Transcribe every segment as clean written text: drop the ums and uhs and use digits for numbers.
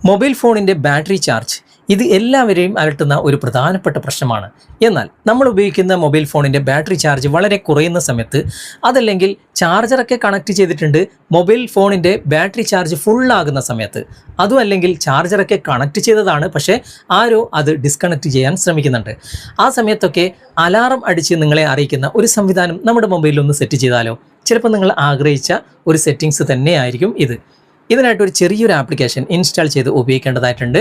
Mobile ഫോണിൻ്റെ battery charge ഇത് എല്ലാവരെയും അലട്ടുന്ന ഒരു പ്രധാനപ്പെട്ട പ്രശ്നമാണ്. എന്നാൽ നമ്മൾ ഉപയോഗിക്കുന്ന മൊബൈൽ ഫോണിൻ്റെ ബാറ്ററി ചാർജ് വളരെ കുറയുന്ന സമയത്ത്, അതല്ലെങ്കിൽ ചാർജറൊക്കെ കണക്ട് ചെയ്തിട്ടുണ്ട്, മൊബൈൽ ഫോണിൻ്റെ ബാറ്ററി ചാർജ് ഫുള്ളാകുന്ന സമയത്ത്, അതും അല്ലെങ്കിൽ ചാർജറൊക്കെ കണക്ട് ചെയ്തതാണ് പക്ഷേ ആരോ അത് ഡിസ്കണക്ട് ചെയ്യാൻ ശ്രമിക്കുന്നുണ്ട്. ആ സമയത്തൊക്കെ അലാറം അടിച്ച് നിങ്ങളെ അറിയിക്കുന്ന ഒരു സംവിധാനം നമ്മുടെ മൊബൈലിൽ ഒന്ന് സെറ്റ് ചെയ്താലോ? ചിലപ്പോൾ നിങ്ങൾ ആഗ്രഹിച്ച ഒരു സെറ്റിങ്സ് തന്നെയായിരിക്കും ഇത്. ഇതിനായിട്ട് ഒരു ചെറിയൊരു ആപ്ലിക്കേഷൻ ഇൻസ്റ്റാൾ ചെയ്ത് ഉപയോഗിക്കേണ്ടതായിട്ടുണ്ട്.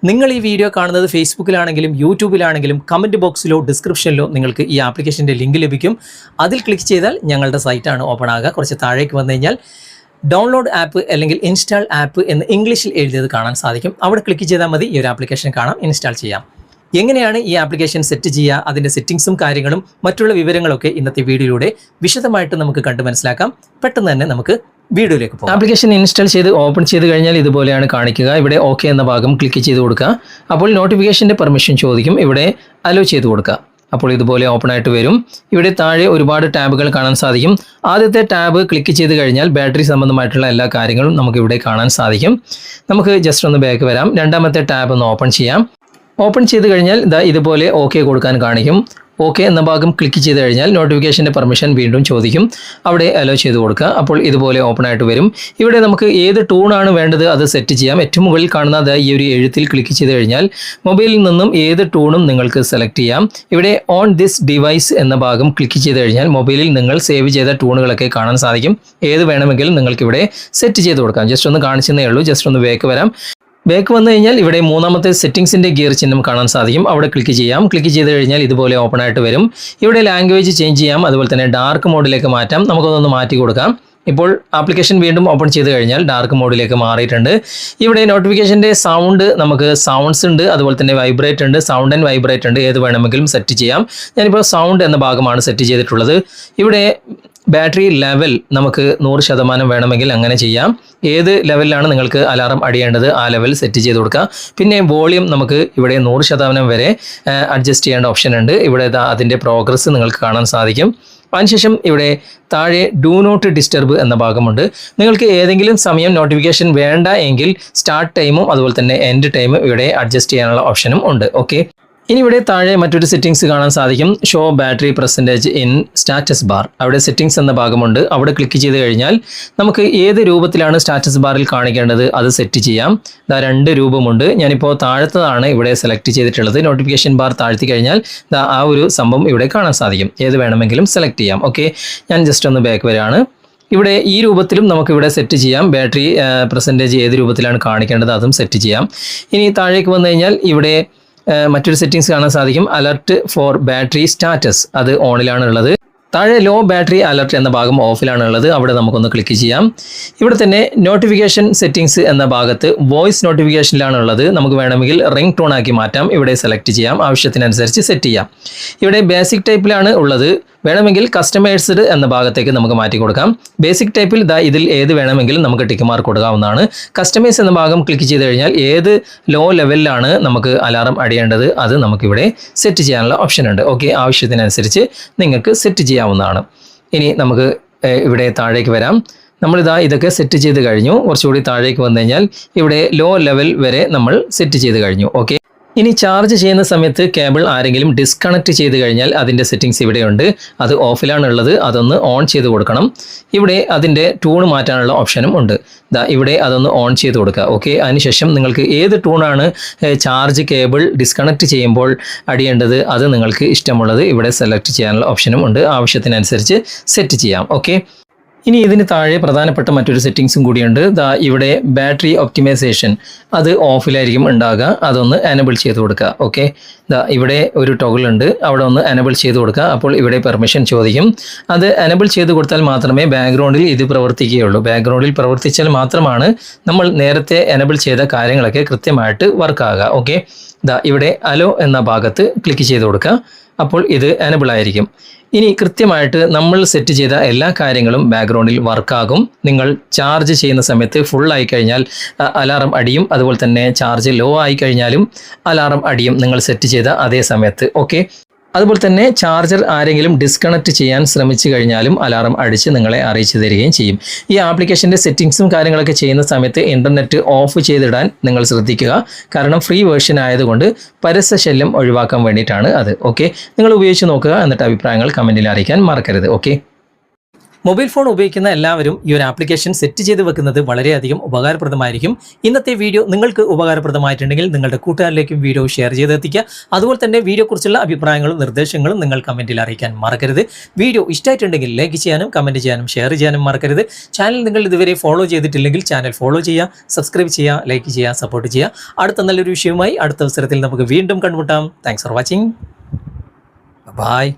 നിങ്ങൾ ഈ വീഡിയോ കാണുന്നത് ഫേസ്ബുക്കിലാണെങ്കിലും യൂട്യൂബിലാണെങ്കിലും കമൻറ്റ് ബോക്സിലോ ഡിസ്ക്രിപ്ഷനിലോ നിങ്ങൾക്ക് ഈ ആപ്ലിക്കേഷൻ്റെ ലിങ്ക് ലഭിക്കും. അതിൽ ക്ലിക്ക് ചെയ്താൽ ഞങ്ങളുടെ സൈറ്റാണ് ഓപ്പൺ ആകുക. കുറച്ച് താഴേക്ക് വന്നു കഴിഞ്ഞാൽ ഡൗൺലോഡ് ആപ്പ് അല്ലെങ്കിൽ ഇൻസ്റ്റാൾ ആപ്പ് എന്ന് ഇംഗ്ലീഷിൽ എഴുതിയത് കാണാൻ സാധിക്കും. അവിടെ ക്ലിക്ക് ചെയ്താൽ മതി ഈ ഒരു ആപ്ലിക്കേഷൻ കാണാം, ഇൻസ്റ്റാൾ ചെയ്യാം. എങ്ങനെയാണ് ഈ ആപ്ലിക്കേഷൻ സെറ്റ് ചെയ്യുക, അതിൻ്റെ സെറ്റിങ്സും കാര്യങ്ങളും മറ്റുള്ള വിവരങ്ങളൊക്കെ ഇന്നത്തെ വീഡിയോയിലൂടെ വിശദമായിട്ട് നമുക്ക് കണ്ടു മനസ്സിലാക്കാം. പെട്ടെന്ന് തന്നെ നമുക്ക് വീഡിയോയിലേക്ക് പോകാം. ആപ്ലിക്കേഷൻ ഇൻസ്റ്റാൾ ചെയ്ത് ഓപ്പൺ ചെയ്ത് കഴിഞ്ഞാൽ ഇതുപോലെയാണ് കാണിക്കുക. ഇവിടെ ഓക്കെ എന്ന ഭാഗം ക്ലിക്ക് ചെയ്ത് കൊടുക്കുക. അപ്പോൾ നോട്ടിഫിക്കേഷൻ്റെ പെർമിഷൻ ചോദിക്കും. ഇവിടെ അലോ ചെയ്ത് കൊടുക്കുക. അപ്പോൾ ഇതുപോലെ ഓപ്പൺ ആയിട്ട് വരും. ഇവിടെ താഴെ ഒരുപാട് ടാബുകൾ കാണാൻ സാധിക്കും. ആദ്യത്തെ ടാബ് ക്ലിക്ക് ചെയ്ത് കഴിഞ്ഞാൽ ബാറ്ററി സംബന്ധമായിട്ടുള്ള എല്ലാ കാര്യങ്ങളും നമുക്ക് ഇവിടെ കാണാൻ സാധിക്കും. നമുക്ക് ജസ്റ്റ് ഒന്ന് ബാക്ക് വരാം. രണ്ടാമത്തെ ടാബ് ഒന്ന് ഓപ്പൺ ചെയ്യാം. ഓപ്പൺ ചെയ്ത് കഴിഞ്ഞാൽ ഇതുപോലെ ഓക്കെ കൊടുക്കാൻ കാണിക്കും. ഓക്കെ എന്ന ഭാഗം ക്ലിക്ക് ചെയ്ത് കഴിഞ്ഞാൽ നോട്ടിഫിക്കേഷൻ്റെ പെർമിഷൻ വീണ്ടും ചോദിക്കും. അവിടെ അലോ ചെയ്ത് കൊടുക്കുക. അപ്പോൾ ഇതുപോലെ ഓപ്പൺ ആയിട്ട് വരും. ഇവിടെ നമുക്ക് ഏത് ടൂണാണ് വേണ്ടത് അത് സെറ്റ് ചെയ്യാം. ഏറ്റവും മുകളിൽ കാണുന്ന ഈ ഒരു എഴുത്തിൽ ക്ലിക്ക് ചെയ്ത് കഴിഞ്ഞാൽ മൊബൈലിൽ നിന്നും ഏത് ടൂണും നിങ്ങൾക്ക് സെലക്ട് ചെയ്യാം. ഇവിടെ ഓൺ ദിസ് ഡിവൈസ് എന്ന ഭാഗം ക്ലിക്ക് ചെയ്ത് കഴിഞ്ഞാൽ മൊബൈലിൽ നിങ്ങൾ സേവ് ചെയ്ത ടൂണുകളൊക്കെ കാണാൻ സാധിക്കും. ഏത് വേണമെങ്കിലും നിങ്ങൾക്ക് ഇവിടെ സെറ്റ് ചെയ്ത് കൊടുക്കാം. ജസ്റ്റ് ഒന്ന് കാണിച്ചതേ ഉള്ളൂ. ജസ്റ്റ് ഒന്ന് വേക്ക് വരാം. ബാക്ക് വന്നു കഴിഞ്ഞാൽ ഇവിടെ മൂന്നാമത്തെ സെറ്റിംഗ്സിൻ്റെ ഗിയർ ചിഹ്നം കാണാൻ സാധിക്കും. അവിടെ ക്ലിക്ക് ചെയ്യാം. ക്ലിക്ക് ചെയ്ത് കഴിഞ്ഞാൽ ഇതുപോലെ ഓപ്പൺ ആയിട്ട് വരും. ഇവിടെ ലാംഗ്വേജ് ചേഞ്ച് ചെയ്യാം. അതുപോലെ തന്നെ ഡാർക്ക് മോഡിലേക്ക് മാറ്റാം. നമുക്കൊന്ന് മാറ്റി കൊടുക്കാം. ഇപ്പോൾ ആപ്ലിക്കേഷൻ വീണ്ടും ഓപ്പൺ ചെയ്ത് കഴിഞ്ഞാൽ ഡാർക്ക് മോഡിലേക്ക് മാറിയിട്ടുണ്ട്. ഇവിടെ നോട്ടിഫിക്കേഷൻ്റെ സൗണ്ട് നമുക്ക് സൗണ്ട്സ് ഉണ്ട്, അതുപോലെ തന്നെ വൈബ്രേറ്റ് ഉണ്ട്, സൗണ്ട് ആൻഡ് വൈബ്രേറ്റ് ഉണ്ട്. ഏത് വേണമെങ്കിലും സെറ്റ് ചെയ്യാം. ഞാനിപ്പോൾ സൗണ്ട് എന്ന ഭാഗമാണ് സെറ്റ് ചെയ്തിട്ടുള്ളത്. ഇവിടെ ബാറ്ററി ലെവൽ നമുക്ക് 100% വേണമെങ്കിൽ അങ്ങനെ ചെയ്യാം. ഏത് ലെവലിലാണ് നിങ്ങൾക്ക് അലാറം അടിയേണ്ടത് ആ ലെവൽ സെറ്റ് ചെയ്ത് കൊടുക്കുക. പിന്നെ വോളിയം നമുക്ക് ഇവിടെ 100% വരെ അഡ്ജസ്റ്റ് ചെയ്യേണ്ട ഓപ്ഷൻ ഉണ്ട്. ഇവിടെ അതിൻ്റെ പ്രോഗ്രസ് നിങ്ങൾക്ക് കാണാൻ സാധിക്കും. അതിനുശേഷം ഇവിടെ താഴെ ഡു നോട്ട് ഡിസ്റ്റർബ് എന്ന ഭാഗമുണ്ട്. നിങ്ങൾക്ക് ഏതെങ്കിലും സമയം നോട്ടിഫിക്കേഷൻ വേണ്ട എങ്കിൽ സ്റ്റാർട്ട് ടൈമും അതുപോലെ തന്നെ എൻഡ് ടൈമും ഇവിടെ അഡ്ജസ്റ്റ് ചെയ്യാനുള്ള ഓപ്ഷനും ഉണ്ട്. ഓക്കെ, ഇനി ഇവിടെ താഴെ മറ്റൊരു സെറ്റിംഗ്സ് കാണാൻ സാധിക്കും. Show battery percentage in status bar. അവിടെ സെറ്റിംഗ്സ് എന്ന ഭാഗമുണ്ട്. അവിടെ ക്ലിക്ക് ചെയ്ത് കഴിഞ്ഞാൽ നമുക്ക് ഏത് രൂപത്തിലാണ് സ്റ്റാറ്റസ് ബാറിൽ കാണിക്കേണ്ടത് അത് സെറ്റ് ചെയ്യാം. രണ്ട് രൂപമുണ്ട്. ഞാനിപ്പോൾ താഴത്തതാണ് ഇവിടെ സെലക്ട് ചെയ്തിട്ടുള്ളത്. നോട്ടിഫിക്കേഷൻ ബാർ താഴ്ത്തി കഴിഞ്ഞാൽ ആ ഒരു സംഭവം ഇവിടെ കാണാൻ സാധിക്കും. ഏത് വേണമെങ്കിലും സെലക്ട് ചെയ്യാം. ഓക്കെ, ഞാൻ ജസ്റ്റ് ഒന്ന് ബാക്ക് വരികയാണ്. ഇവിടെ ഈ രൂപത്തിലും നമുക്കിവിടെ സെറ്റ് ചെയ്യാം. ബാറ്ററി പെർസെൻറ്റേജ് ഏത് രൂപത്തിലാണ് കാണിക്കേണ്ടത് അതും സെറ്റ് ചെയ്യാം. ഇനി താഴേക്ക് വന്നു കഴിഞ്ഞാൽ ഇവിടെ മറ്റൊരു സെറ്റിംഗ്സ് കാണാൻ സാധിക്കും. അലർട്ട് ഫോർ ബാറ്ററി സ്റ്റാറ്റസ് അത് ഓണിലാണ് ഉള്ളത്. താഴെ ലോ ബാറ്ററി അലർട്ട് എന്ന ഭാഗം ഓഫിലാണ് ഉള്ളത്. അവിടെ നമുക്കൊന്ന് ക്ലിക്ക് ചെയ്യാം. ഇവിടെ തന്നെ നോട്ടിഫിക്കേഷൻ സെറ്റിംഗ്സ് എന്ന ഭാഗത്ത് വോയിസ് നോട്ടിഫിക്കേഷനിലാണ് ഉള്ളത്. നമുക്ക് വേണമെങ്കിൽ റിംഗ് ടോൺ ആക്കി മാറ്റാം. ഇവിടെ സെലക്ട് ചെയ്യാം. ആവശ്യത്തിനനുസരിച്ച് സെറ്റ് ചെയ്യാം. ഇവിടെ ബേസിക് ടൈപ്പിലാണ് ഉള്ളത്. വേണമെങ്കിൽ കസ്റ്റമൈസ്ഡ് എന്ന ഭാഗത്തേക്ക് നമുക്ക് മാറ്റി കൊടുക്കാം. ബേസിക് ടൈപ്പിൽ ഇതിൽ ഏത് വേണമെങ്കിലും നമുക്ക് ടിക്ക് മാർക്ക് കൊടുക്കാവുന്നതാണ്. കസ്റ്റമൈസ് എന്ന ഭാഗം ക്ലിക്ക് ചെയ്ത് കഴിഞ്ഞാൽ ഏത് ലോ ലെവലിലാണ് നമുക്ക് അലാറം അടിയേണ്ടത് അത് നമുക്കിവിടെ സെറ്റ് ചെയ്യാനുള്ള ഓപ്ഷൻ ഉണ്ട്. ഓക്കെ, ആവശ്യത്തിനനുസരിച്ച് നിങ്ങൾക്ക് സെറ്റ് ചെയ്യാവുന്നതാണ്. ഇനി നമുക്ക് ഇവിടെ താഴേക്ക് വരാം. ഇതൊക്കെ സെറ്റ് ചെയ്ത് കഴിഞ്ഞു. കുറച്ചുകൂടി താഴേക്ക് വന്നു കഴിഞ്ഞാൽ ഇവിടെ ലോ ലെവൽ വരെ നമ്മൾ സെറ്റ് ചെയ്ത് കഴിഞ്ഞു. ഓക്കെ, ഇനി ചാർജ് ചെയ്യുന്ന സമയത്ത് കേബിൾ ആരെങ്കിലും ഡിസ്കണക്ട് ചെയ്ത് കഴിഞ്ഞാൽ അതിൻ്റെ സെറ്റിംഗ്സ് ഇവിടെയുണ്ട്. അത് ഓഫിലാണുള്ളത്. അതൊന്ന് ഓൺ ചെയ്ത് കൊടുക്കണം. ഇവിടെ അതിൻ്റെ ടൂൺ മാറ്റാനുള്ള ഓപ്ഷനും ഉണ്ട്. ഇവിടെ അതൊന്ന് ഓൺ ചെയ്ത് കൊടുക്കുക. ഓക്കെ, അതിനുശേഷം നിങ്ങൾക്ക് ഏത് ടൂണാണ് ചാർജ് കേബിൾ ഡിസ്കണക്ട് ചെയ്യുമ്പോൾ അടിയേണ്ടത് അത് നിങ്ങൾക്ക് ഇഷ്ടമുള്ളത് ഇവിടെ സെലക്ട് ചെയ്യാനുള്ള ഓപ്ഷനും ഉണ്ട്. ആവശ്യത്തിനനുസരിച്ച് സെറ്റ് ചെയ്യാം. ഓക്കെ, ഇനി ഇതിന് താഴെ പ്രധാനപ്പെട്ട മറ്റൊരു സെറ്റിംഗ്സും കൂടിയുണ്ട്. ഇവിടെ ബാറ്ററി ഒപ്റ്റിമൈസേഷൻ അത് ഓഫിലായിരിക്കും ഉണ്ടാകുക. അതൊന്ന് എനബിൾ ചെയ്ത് കൊടുക്കുക. ഓക്കെ, ഇവിടെ ഒരു ടോഗിൾ ഉണ്ട്. അവിടെ ഒന്ന് എനബിൾ ചെയ്ത് കൊടുക്കുക. അപ്പോൾ ഇവിടെ പെർമിഷൻ ചോദിക്കും. അത് എനബിൾ ചെയ്ത് കൊടുത്താൽ മാത്രമേ ബാക്ക്ഗ്രൗണ്ടിൽ ഇത് പ്രവർത്തിക്കുകയുള്ളൂ. ബാക്ക്ഗ്രൗണ്ടിൽ പ്രവർത്തിച്ചാൽ മാത്രമാണ് നമ്മൾ നേരത്തെ എനബിൾ ചെയ്ത കാര്യങ്ങളൊക്കെ കൃത്യമായിട്ട് വർക്കാകുക. ഓക്കെ, ഇവിടെ അലോ എന്ന ഭാഗത്ത് ക്ലിക്ക് ചെയ്ത് കൊടുക്കുക. അപ്പോൾ ഇത് എനബിൾ ആയിരിക്കും. ഇനി കൃത്യമായിട്ട് നമ്മൾ സെറ്റ് ചെയ്ത എല്ലാ കാര്യങ്ങളും ബാക്ക്ഗ്രൗണ്ടിൽ വർക്കാകും. നിങ്ങൾ ചാർജ് ചെയ്യുന്ന സമയത്ത് ഫുൾ ആയി കഴിഞ്ഞാൽ അലാറം അടിയും. അതുപോലെ തന്നെ ചാർജ് ലോ ആയി കഴിഞ്ഞാലും അലാറം അടിയും നിങ്ങൾ സെറ്റ് ചെയ്ത അതേ സമയത്ത്. ഓക്കെ, അതുപോലെ തന്നെ ചാർജർ ആരെങ്കിലും ഡിസ്കണക്ട് ചെയ്യാൻ ശ്രമിച്ചു കഴിഞ്ഞാലും അലാറം അടിച്ച് നിങ്ങളെ അറിയിച്ചു തരികയും ചെയ്യും. ഈ ആപ്ലിക്കേഷൻ്റെ സെറ്റിങ്സും കാര്യങ്ങളൊക്കെ ചെയ്യുന്ന സമയത്ത് ഇൻ്റർനെറ്റ് ഓഫ് ചെയ്തിടാൻ നിങ്ങൾ ശ്രദ്ധിക്കുക. കാരണം ഫ്രീ വേർഷൻ ആയതുകൊണ്ട് പരസ്യശല്യം ഒഴിവാക്കാൻ വേണ്ടിയിട്ടാണ് അത്. ഓക്കെ, നിങ്ങൾ ഉപയോഗിച്ച് നോക്കുക, എന്നിട്ട് അഭിപ്രായങ്ങൾ കമൻറ്റിൽ അറിയിക്കാൻ മറക്കരുത്. ഓക്കെ, മൊബൈൽ ഫോൺ ഉപയോഗിക്കുന്ന എല്ലാവരും ഈ ഒരു ആപ്ലിക്കേഷൻ സെറ്റ് ചെയ്ത് വെക്കുന്നത് വളരെയധികം ഉപകാരപ്രദമായിരിക്കും. ഇന്നത്തെ വീഡിയോ നിങ്ങൾക്ക് ഉപകാരപ്രദമായിട്ടുണ്ടെങ്കിൽ നിങ്ങളുടെ കൂട്ടുകാരിലേക്കും വീഡിയോ ഷെയർ ചെയ്തെത്തിക്കുക. അതുപോലെ തന്നെ വീഡിയോയെക്കുറിച്ചുള്ള അഭിപ്രായങ്ങളും നിർദ്ദേശങ്ങളും നിങ്ങൾ കമൻറ്റിൽ അറിയിക്കാൻ മറക്കരുത്. വീഡിയോ ഇഷ്ടമായിട്ടുണ്ടെങ്കിൽ ലൈക്ക് ചെയ്യാനും കമൻറ്റ് ചെയ്യാനും ഷെയർ ചെയ്യാനും മറക്കരുത്. ചാനൽ നിങ്ങൾ ഇതുവരെ ഫോളോ ചെയ്തിട്ടില്ലെങ്കിൽ ചാനൽ ഫോളോ ചെയ്യുക, സബ്സ്ക്രൈബ് ചെയ്യുക, ലൈക്ക് ചെയ്യുക, സപ്പോർട്ട് ചെയ്യുക. അടുത്ത നല്ലൊരു വിഷയവുമായി അടുത്ത അവസരത്തിൽ നമുക്ക് വീണ്ടും കണ്ടുമുട്ടാം. Thanks for watching. ബൈ.